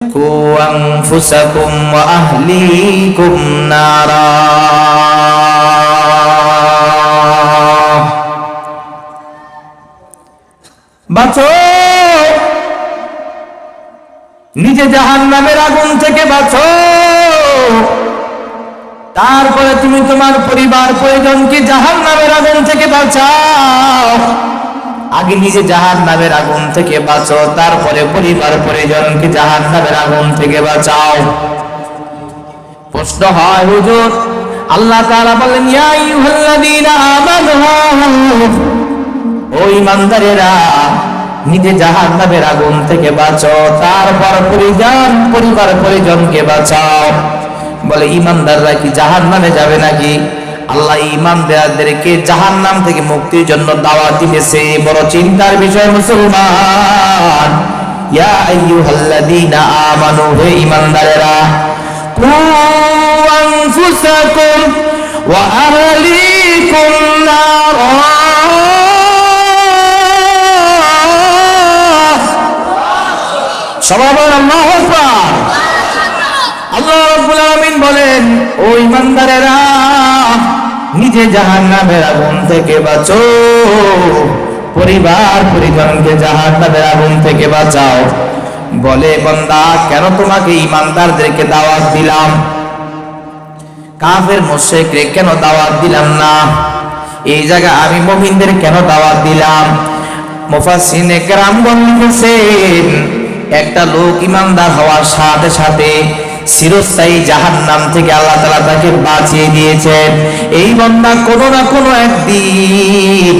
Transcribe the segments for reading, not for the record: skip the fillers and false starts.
قوا أنفسكم وأهليكم نارا বাঁচো নিজে জাহান্নামের আগুন থেকে বাঁচো, তারপরে তুমি তোমার পরিবার পরিজনকে জাহান্নামের আগুন থেকে বাঁচাও। আগে নিজে জাহান্নামের আগুন থেকে বাঁচো, তারপরে পরিবার পরিজনকে জাহান্নামের আগুন থেকে বাঁচাও। প্রশ্ন হয়, হুজুর আল্লাহ তাআলা বলেন ইয়া আইয়ুহাল্লাযীনা আমানু, ও ঈমানদারেরা নিজে জাহান্নামের আগুন থেকে বাঁচো, তারপর পরিবার পরিজনকে বাঁচাও। বলে ঈমানদাররা কি জাহান্নামে যাবে নাকি? আল্লাহ ঈমানদারদেরকে জাহান্নাম থেকে মুক্তির জন্য দাওয়াত দিতেছে। বড় চিন্তার বিষয় মুসলমান। ইয়া আইয়ুহাল্লাযীনা আমানু, হে ঈমানদারেরা, কু আনফুসাকুম ওয়া আহলিকুম নারা, সবাই বলেন আল্লাহু আকবার। আল্লাহ রাব্বুল আলামিন বলেন, ও ঈমানদারেরা নিজে জাহান্নামের আগুন থেকে বাঁচো, পরিবার পরিজনকে জাহান্নামের আগুন থেকে বাঁচাও। বলে বান্দা, কেন তোমাকে ঈমানদারদেরকে দাওয়াত দিলাম, কাফের মুশরিকদের কেন দাওয়াত দিলাম না? এই জায়গা আমি মুমিনদের কেন দাওয়াত দিলাম? মুফাসসিরিনে কেরাম বলেছেন, একটা লোক ঈমানদার হওয়ার সাথে সাথে চিরস্থায়ী জাহান্নাম থেকে আল্লাহ তাআলা তাকে বাঁচিয়ে দিয়েছেন। এই বান্দা কোনো না কোনো একদিন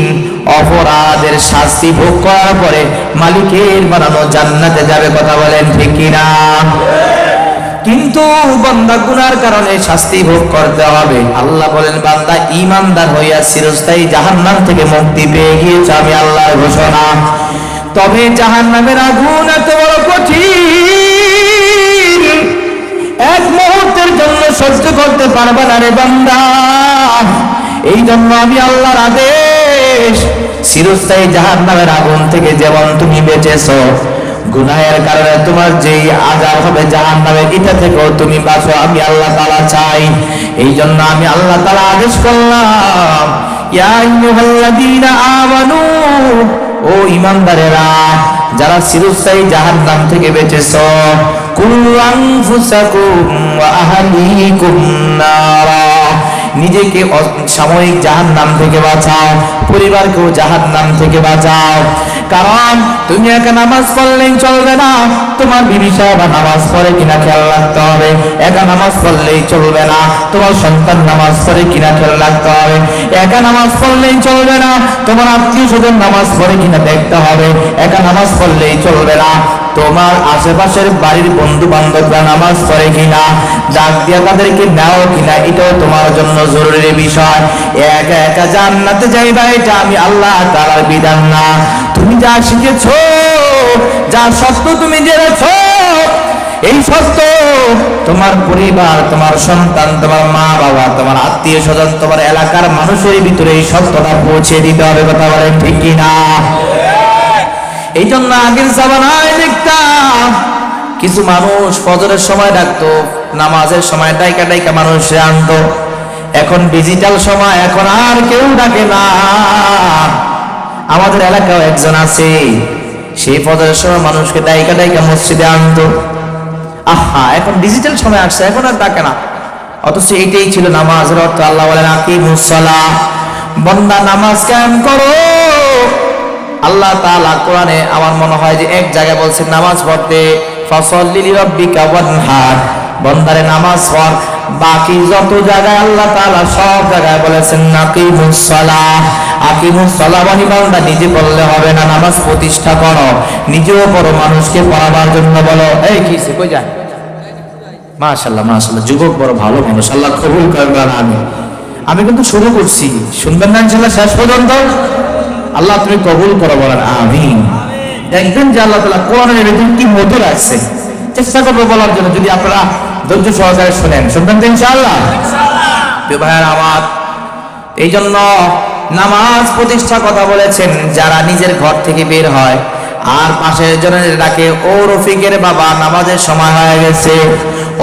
অপরাধের শাস্তি ভোগ করার পরে মালিকের বানানো জান্নাতে যাবে। কথা বলেন ঠিক কিনা? কিন্তু বান্দা গুনার কারণে শাস্তি ভোগ করতে হবে। আল্লাহ বলেন, বান্দা ঈমানদার হইয়া চিরস্থায়ী জাহান্নাম থেকে মুক্তি পেয়ে গিয়েছে, আমি আল্লাহর ঘোষণা। তবে জাহান্নামের আগুন এত বড় কঠিন, এক মুহূর্তের জন্য সহ্য করতে পারবে না রে বান্দা। এই জন্য আমি আল্লাহর আদেশ, চিরস্থায়ী জাহান্নামের আগুন থেকে যেমন তুমি বেঁচেছো, গুনাহের কারণে তোমার যেই আযাব হবে জাহান্নামের, এটা থেকেও তুমি বাঁচো, আমি আল্লাহ তাআলা চাই। এই জন্য আমি আল্লাহ তাআলা আদেশ করলাম, ইয়া আইয়ুহাল্লাযীনা আমানু, ও ঈমানদারেরা যারা চিরস্থায়ী জাহান্নাম থেকে বেঁচেছো, কু আনফুসাকুম ওয়া আহলিকুম নারা, নিজেকে সাময়িক জাহান্নাম থেকে বাঁচাও, পরিবারকেও জাহান্নাম থেকে বাঁচাও। কারণ তুমি একা নামাজ পড়লেই চলবে না, তোমার বিবি সাহেব নামাজ পড়ে কিনা খেয়াল রাখতে হবে। একা নামাজ পড়লেই চলবে না, তোমার সন্তান নামাজ পড়ে কিনা খেয়াল রাখতে হবে। একা নামাজ পড়লেই চলবে না, তোমার আত্মীয় স্বজন নামাজ পড়ে কিনা দেখতে হবে। একা নামাজ পড়লেই চলবে না, তোমার আশেপাশের বাড়ির বন্ধু বান্ধবরা নামাজ পড়ে কিনা, ডাক দিয়া তাদেরকে নাও কিনা, এটাও তোমার জন্য জরুরি বিষয়। একা একা জান্নাতে যাইবা, এটা আমি আল্লাহ তাআলার বিধান না। তুমি যা শিখেছো, যা সত্য তুমি জেনেছো, এই সত্য তোমার পরিবার, তোমার সন্তান, তোমার মা বাবা, তোমার আত্মীয় স্বজন, তোমার এলাকার মানুষের ভিতরে এই সত্যটা পৌঁছে দিতে হবে। কথা বলেন ঠিক কিনা? এই জন্য আগের জামানায় দেখতাম কিছু মানুষ ফজরের সময় ডাকতো, নামাজের সময় ডাইকা ডাইকা মানুষে আনতো। এখন ডিজিটাল সময়, এখন আর কেউ ডাকে না। আমাদের এলাকাও একজন আছে, সেই ফজরের সময় মানুষকে ডাইকা ডাইকা মসজিদে আনতো। আহা, এখন ডিজিটাল সময় আসছে, এখন আর ডাকে না। অথচ এটাই ছিল নামাজের অর্থ। আল্লাহ বলেন, আকিমুস সালাহ, বান্দা নামাজ কায়েম করো। আল্লাহ তাআলা কোরআনে আমার মনে হয় যে এক জায়গায় বলছেন নামাজ পড়তে, ফাসাল্লি লিরাব্বিকা ওয়ানহার, বান্দারে নামাজ পড়। বাকি যত জায়গায় আল্লাহ তাআলা সব জায়গায় বলেছেন আকিমুস সালাহ। আকিমুস সালাহ মানে বান্দা নিজে পড়লে হবে না, নামাজ প্রতিষ্ঠা করো, নিজেও পড়ো, মানুষকে পড়াবার জন্য বলো। এই কিসে কই যায়? মাশাআল্লাহ মাশাআল্লাহ, যুবক বড় ভালো মানুষ, আল্লাহ কবুল করবেন। আমি কিন্তু শুরু করছি, শুনবেন না ইনশাআল্লাহ শেষ পর্যন্ত? আল্লাহ তুমি কবুল করো, বলেন আমিন। দেখবেন যে আল্লাহ তাআলা কোরআনের ভিতরে কি মতো রাখছে। চেষ্টা করবো বলার জন্য, যদি আপনারা ধৈর্য সহকারে শুনবেন তো ইনশাআল্লাহ। ভাইয়ার আমার, এই জন্য নামাজ প্রতিষ্ঠা কথা বলেছেন। যারা নিজের ঘর থেকে বের হয়, আর পাশের জনের ডাকে, ও রফিকের বাবা নামাজের সময় হয়ে গেছে,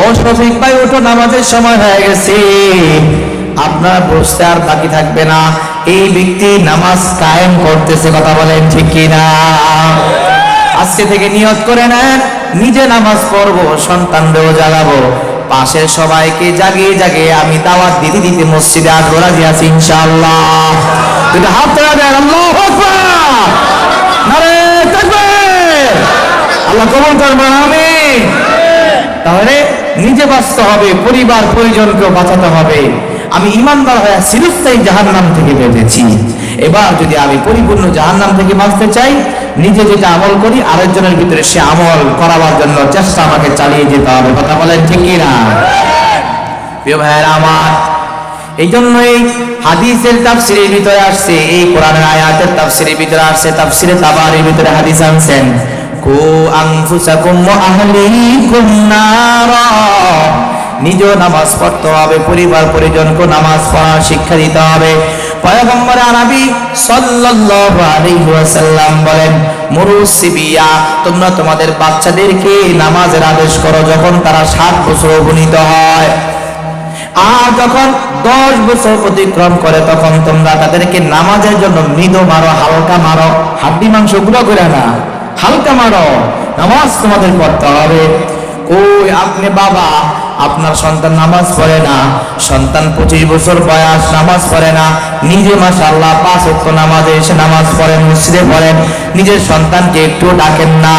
ও শফিক ভাই ওঠো নামাজের সময় হয়ে গেছে। আপনার বসতে আর বাকি থাকবে না, এই ব্যক্তি নামাজ কায়েম করতেছে। কথা বলেন ঠিক কিনা? আজকে থেকে নিয়ত করে নেন, নিজে নামাজ পড়বো, সন্তানদেরও জাগাবো, পাশের সবাইকে জাগিয়ে জাগিয়ে আমি দাওয়াত দিতে দিতে মসজিদে আসবো। রাজি আছি ইনশাআল্লাহ? দুটো হাত তোলা দেন, আল্লাহু আকবার, নারে তাকবীর, আল্লাহ কবুল করবেন, আমিন। তাহলে নিজে বাঁচতে হবে, পরিবার পরিজনকেও বাঁচাতে হবে। আমি ইমানদার হয়ে চিরস্থায়ী জাহান্নাম থেকে বেঁচেছি, এবার যদি আমি পরিপূর্ণ জাহান্নাম থেকে বাঁচতে চাই, নিজে যেটা আমল করি আরেকজনের ভিতরে সে আমল করাবার জন্য চেষ্টা আমাকে চালিয়ে যেতে হবে। কথা বলেন ঠিক কিনা? প্রিয় ভাইয়েরা আমার, এই জন্যই হাদিসের তাফসীরের ভিতরে আসছে, এই কোরআনের আয়াতের তাফসীরের ভিতরে আসছে, তাফসীরে তাবারির ভিতরে হাদিস আনছেন, কু আনফুসাকুম ওয়া আহলিকুম নারা। নিজেও নামাজ পড়তে হবে, পরিবার পরিজনকে নামাজ পড়ার শিক্ষা দিতে হবে। পয়গম্বর আরবি সাল্লাল্লাহু আলাইহি ওয়াসাল্লাম বলেন, মুরুসিবিয়া, তোমরা তোমাদের বাচ্চাদেরকে নামাজের আদেশ করো যখন তারা 7 বছর উপনীত হয়। আর যখন 10 বছর অতিক্রম করে তখন তোমরা তাদেরকে নামাজের জন্য মৃদু মারো, হালকা মারো, হাড্ডি মাংস গুঁড়ো করে না, হালকা মারো, নামাজ তোমাদের পড়তে হবে। ওই আপনি বাবা, আপনার সন্তান নামাজ পড়ে না, সন্তান 25 বছর বয়স নামাজ পড়ে না, নিজে মাশাআল্লাহ 5 ওয়াক্ত নামাজে এসে নামাজ পড়েন, মসজিদে পড়েন, নিজের সন্তানকে একটু ডাকেন না,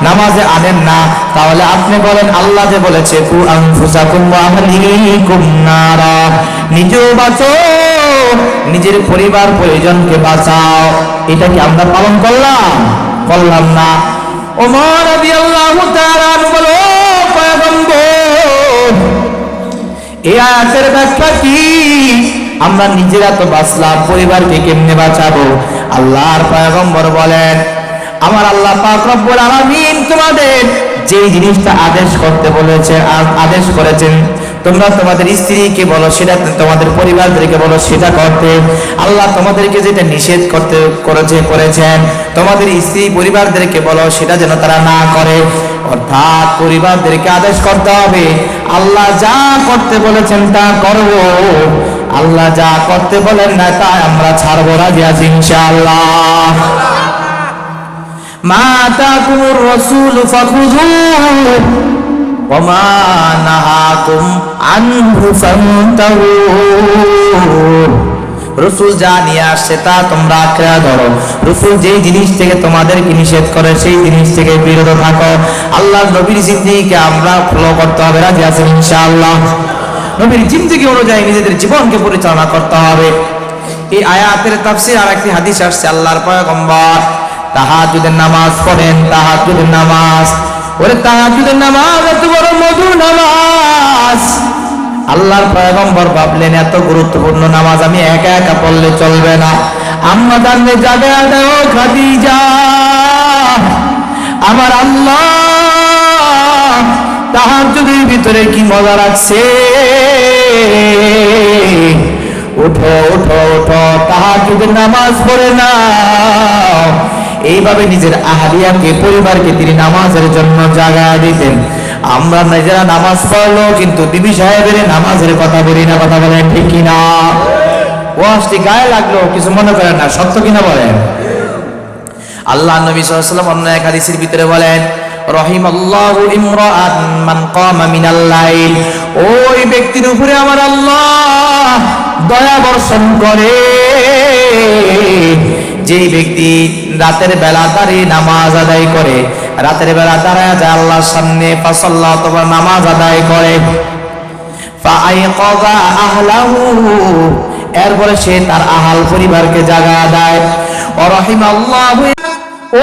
নামাজে আনেন না, তাহলে আপনি বলেন আল্লাহ যে বলেছে কু আনফুসাকুম ওয়া আহলিকুম নারা, নিজেও বাঁচো, নিজের পরিবার পরিজনকে বাঁচাও। এটা কি আমরা পালন করলাম না? ওমর রাদিয়াল্লাহু তাআলা আনহু বলে, ও পয়গম্বর, এই আয়াতের ব্যাখ্যা কি? আমরা নিজেরা তো বাঁচলাম, পরিবারকে কেমনে বাঁচাবো? আল্লাহর পয়গম্বর বলেন, আমার আল্লাহ পাক রব্বুল আলামিন তোমাদের যে জিনিসটা আদেশ করতে বলেছে, আদেশ করেছেন, তোমরা তোমাদের স্ত্রীকে বলো সেটা, তোমাদের পরিবারদেরকে বলো সেটা করতে। আল্লাহ তোমাদেরকে যেটা নিষেধ করতে করেছেন, তোমাদের স্ত্রী পরিবারদেরকে বলো সেটা যেন তারা না করে। অর্থাৎ পরিবারদেরকে আদেশ করতে হবে, আল্লাহ যা করতে বলেছেন তা করব, আল্লাহ যা করতে বলেন না তা আমরা ছাড়বো। রাজি আছি ইনশাআল্লাহ? মা আতাকুমুর রাসূলু ফাখুযুহু ওয়া মা নাহাকুম আনহু ফান্তাহু। রাসূল যা নিয়ে আসছে তা তোমরা আঁকড়ে ধরো, রাসূল যেই জিনিস থেকে তোমাদেরকে নিষেধ করে সেই জিনিস থেকে বিরত থাকো। আল্লাহর নবীর জিন্দেগিকে আমরা ফলো করতে হবে। রাজি আছেন ইনশাআল্লাহ? নবীর জিন্দেগি অনুযায়ী নিজেদের জীবনকে পরিচালনা করতে হবে। এই আয়াতের তাফসীর আর একটি হাদিস আসছে, আল্লাহর পয়গম্বর তাহাজ্জুদের নামাজ পড়েন। তাহাজ্জুদের নামাজ, ওরে তাহাজ্জুদের নামাজ এত বড় মধুর নামাজ, আল্লাহর পয়গম্বর ভাবলেন এত গুরুত্বপূর্ণ নামাজ আমি একা একা পড়লে চলবে না। আম্মা জানলে জাগে দাও খাদিজা, আমার আল্লাহ তাহাজ্জুদের ভিতরে কি মজা রাখছে, উঠো উঠো উঠো তাহাজ্জুদের নামাজ পড়ে না। এইভাবে নিজের আহলিয়াকে, পরিবারকে তিনি নামাজের জন্য জাগায় দিতেন। আমরা নিজেরা নামাজ পড়লো কিন্তু বিবি সাহেবের নামাজের কথা বলি না। কথা বলেন ঠিক কিনা? ওয়াজটি গায়ে লাগলো, কিছু মনে করেন না, সত্য কিনা বলেন? আল্লাহ নবী সাল্লাল্লাহু আলাইহি ওয়াসাল্লাম অন্য এক হাদিসের ভিতরে বলেন, রহিমাল্লাহু ইমরাআন মান কামা মিনাল লাইল, ওই ব্যক্তির উপরে আমার আল্লাহ দয়া বর্ষণ করে যেই ব্যক্তি রাতের বেলা দাঁড়িয়ে নামাজ আদায় করে, রাতের বেলা দাঁড়ায় যায় আল্লাহর সামনে, ফাসাল্লাহ, তোমার নামাজ আদায় করে, ফাআইকাযা আহলাহু, এরপরে সে তার আহাল পরিবারকে জাগা দেয়। ওয়া রাহিমাল্লাহু,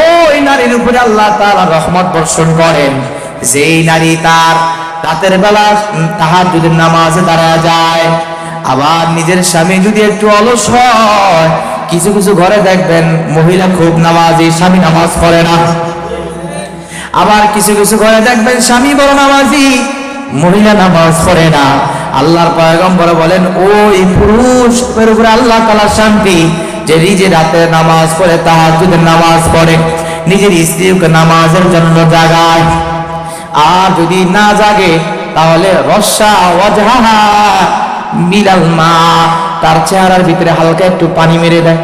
ওই নারীর উপরে আল্লাহ তাআলা রহমত বর্ষণ করেন যেই নারী তার রাতের বেলা তাহাজ্জুদের নামাজে দাঁড়ায় যায়। আবার নিজের স্বামী যদি একটু অলস হয়, কিছু কিছু ঘরে দেখবেন মহিলা খুব নামাজি, স্বামী নামাজ পড়ে না। আবার কিছু কিছু ঘরে দেখবেন স্বামী বড় নামাজি, মহিলা নামাজ পড়ে না। আল্লাহর পয়গম্বর বলেন, ওই পুরুষের উপরে আল্লাহ তাআলা শান্তি যে নিজে রাতে নামাজ পড়ে, তাহাজ্জুদের নামাজ পড়ে। নিজের স্ত্রীকে নামাজের জন্য জাগায়। আর যদি না জাগে তাহলে রসা ওয়াজহাহা মিলাল মা, তার চেহারার ভিতরে হালকা একটু পানি মেরে দেয়।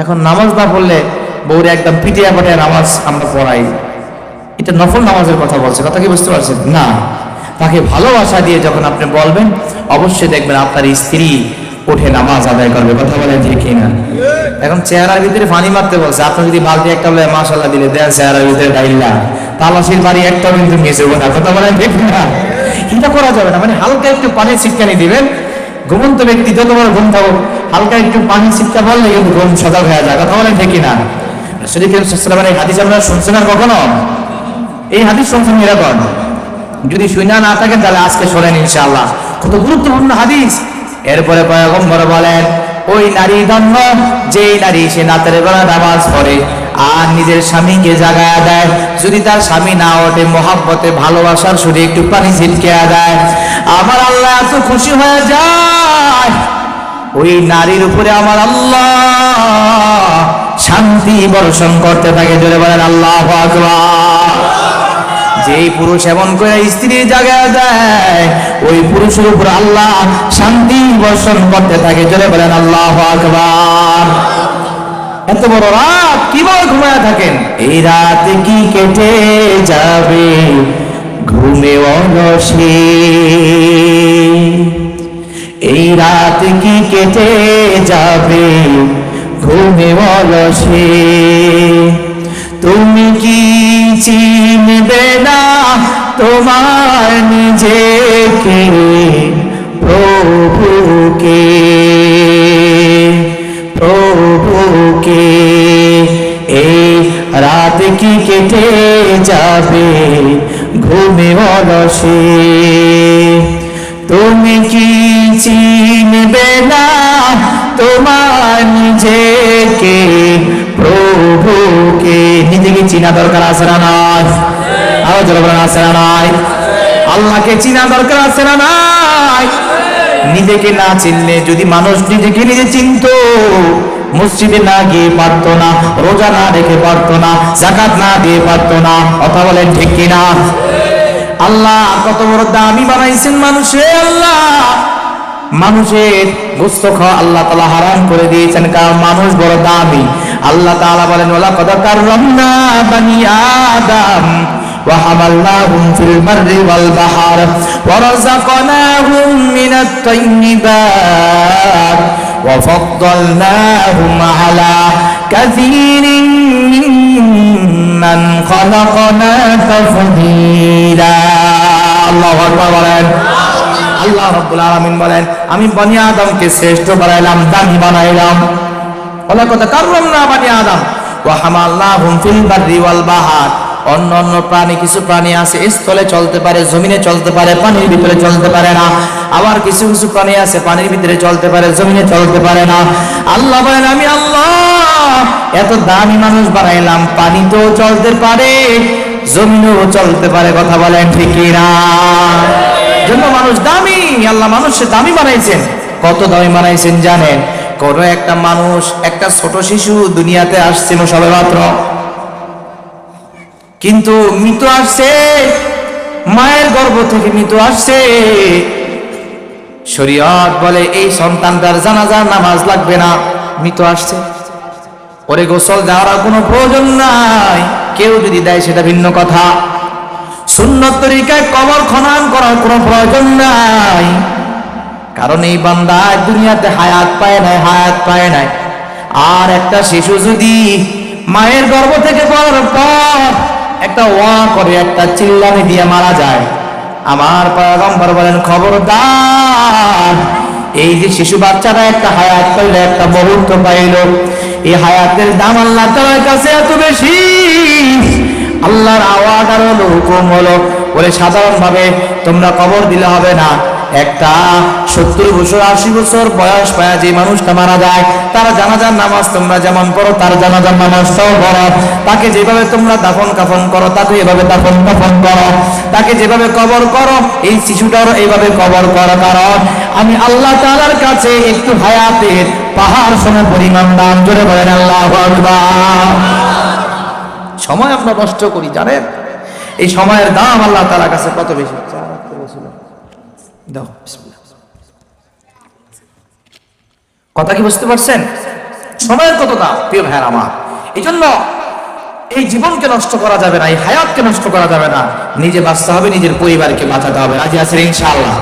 এখন নামাজ না পড়লে বউরে একদম পিটিয়া পাটিয়া নামাজ আমরা পড়াই, এটা নফল নামাজের কথা বলছে, কথা কি বুঝতে পারছেন না? তাকে ভালোবাসা দিয়ে যখন আপনি বলবেন, অবশ্যই দেখবেন আপনার স্ত্রী উঠে নামাজ আদায় করবে। কথা বলেন ঠিক কিনা? এখন চেহারার ভিতরে পানি মারতে বলছে, আপনি যদি বালতি একটা বলে মাশাআল্লাহ দিলে দেন চেহারার ভিতরে ডাইলা, তালাশির বাড়ি একটাও কিন্তু মিস হবে না। কথা বলেন ঠিক না? এটা করা যাবে না। মানে হালকা একটু পানির ছিটকানি দিবেন। ঘুমন্ত ব্যক্তি যত বড় ঘুম থাকুক, হালকা একটু পানির ছিটকা বললে কিন্তু ঘুম সজাগ হয়ে যায়। কথা বলেন ঠিক কিনা? রাসূল করিম সাল্লাল্লাহু আলাইহি ওয়াসাল্লামের এই হাদিস আপনারা শুনছেন আর কখনো? এই হাদিস শুনছেন এরকম? যদি শুনা না থাকেন তাহলে আজকে শোনেন ইনশাআল্লাহ, কত গুরুত্বপূর্ণ হাদিস। এরপরে পয়গম্বর বলেন, ওই নারী ধন্য যেই নারী সে রাতের বেলা নামাজ পড়ে আর নিজের স্বামীকে জাগায়া দেয়। যদি তার স্বামী না ওঠে, মহাব্বতে ভালোবাসার সুরে একটু পানি ছিটকে দেয়, আমার আল্লাহ এত খুশি হয়ে যায়, ওই নারীর উপরে আমার আল্লাহ শান্তি বর্ষণ করতে থাকে। জোরে বলেন আল্লাহু আকবার। যেই পুরুষ এমন করে স্ত্রী জাগায় দেয়, ওই পুরুষের উপর আল্লাহ শান্তি বর্ষণ করতে থাকে। জোরে বলেন আল্লাহু আকবার। এত বড় রাত কিভাবে ঘুমায় থাকেন? এই রাত কি কেটে যাবে ঘুমে অলসে, এই রাত কি কেটে যাবে ঘুমে অলসে, তুমি কি চিনবে না তোমার নিজেকে প্রভুকে, প্রভুকে। এই রাত কি কেটে যাবে ঘুমে অলসে, তুমি কি চিনবে না তোমার নিজেকে প্রভুকে। নিজেকে চিনা দরকার আছে না নাই? আরো জোরে বলেন আছে না নাই? আল্লাহকে চিনা দরকার আছে না নাই? নিজেকে না চিনলে, যদি মানুষ নিজেকে নিজে চিনতো, মসজিদে না গিয়ে পারতো না, রোজা না রেখে পারতো না, যাকাত না দিয়ে পারতো না। কথা বলেন ঠিক কিনা? আল্লাহ কত বড় দামি বানাইছেন মানুষে। আল্লাহ মানুষের গোশত খাওয়া আল্লাহ তাআলা হারাম করে দিয়েছেন, কারণ মানুষ বড় দামি। আল্লাহ তাআলা বলেন, ওয়ালাকাদ কাররামনা বানি আদম ওয়া হামালনাহুম ফিল বাররি ওয়াল বাহর ওয়া রাযাকনাহুম মিনাত তাইয়্যিবাত ওয়া ফাদ্দালনাহুম আলা কাসীরিন মিম্মান খালাকনা তাফদীলা। আল্লাহু আকবার বলেন। আল্লাহ রাব্বুল আলামিন বলেন, আমি বনি আদমকে শ্রেষ্ঠ বানাইলাম, দামি বানাইলাম। ওয়ালাকাদ কাররামনা বানি আদম ওয়া হামালনাহুম ফিল বাররি ওয়াল বাহর। অন্য প্রাণী, কিছু প্রাণী আছে স্থলে চলতে পারে, জমিনে চলতে পারে, পানির ভিতরে চলতে পারে না। আবার কিছু কিছু প্রাণী আছে পানির ভিতরে চলতে পারে, জমিনে চলতে পারে না। আল্লাহ বলেন, আমি আল্লাহ এত দামি মানুষ বানাইলাম, পানিতেও চলতে পারে, জমিনেও চলতে পারে। কথা বলেন ঠিক না? জন্য মানুষ দামি। আল্লাহ মানুষকে দামি বানাইছেন। কত দামি বানাইছেন জানেন? কোন একটা মানুষ, একটা ছোট শিশু দুনিয়াতে আসছে সবেমাত্র, কিন্তু মৃত আসছে, মায়ের গর্ভ থেকে মৃত আসছে। শরীয়ত বলে এই সন্তানটার জানাজার নামাজ লাগবে না, মৃত আসছে, ওরে গোসল দেওয়ার কোনো প্রয়োজন নাই। কেউ যদি দেয় সেটা ভিন্ন কথা। সুন্নত তরিকায় কবর খনন করার কোনো প্রয়োজন নাই, কারণ এই বান্দা দুনিয়াতে হায়াত পায় নাই, হায়াত পায় নাই। আর একটা শিশু যদি মায়ের গর্ভ থেকে পড়ার পর একটা ওয়া করে, একটা চিল্লানি দিয়ে মারা যায়, আমার পয়গম্বর বলেন, খবরদার, এই যে শিশু বাচ্চাটা একটা হায়াত পাইল, একটা মুহূর্ত পাইল, এই হায়াতের দাম আল্লাহ তাআলার কাছে এত বেশি। আল্লাহর আওয়াজ আর হুকুম হলো, ওরে সাধারণ ভাবে তোমরা কবর দিলে হবে না। একটা 70 বছর 80 বছর বয়স পায় যে মানুষটা মারা যায়, তার জানাজার নামাজ তোমরা যেমন পড়ো, তার জানাজার নামাজটাও পড়ো। তাকে যেভাবে তোমরা দাফন কাফন করো, তাকে এভাবে দাফন কাফন করো। তাকে যেভাবে কবর করো, এই শিশুটারও এইভাবে কবর করো। কারণ আমি আল্লাহ তাআলার কাছে একটু হায়াতের পাহাড় সম পরিমাণ দাম। জোরে বলেন আল্লাহু আকবার। সময় আমরা নষ্ট করি জানেন, এই সময়ের দাম আল্লাহ তাআলার কাছে কত বেশি। দাও বিসমিল্লাহ। কথা কি বুঝতে পারছেন? সময়ের কত দাম প্রিয় ভাইয়ের আমার। এই জন্য এই জীবনকে নষ্ট করা যাবে না, এই হায়াতকে নষ্ট করা যাবে না। নিজে বাঁচতে হবে, নিজের পরিবারকে বাঁচাতে হবে। রাজি আছেন ইনশাআল্লাহ?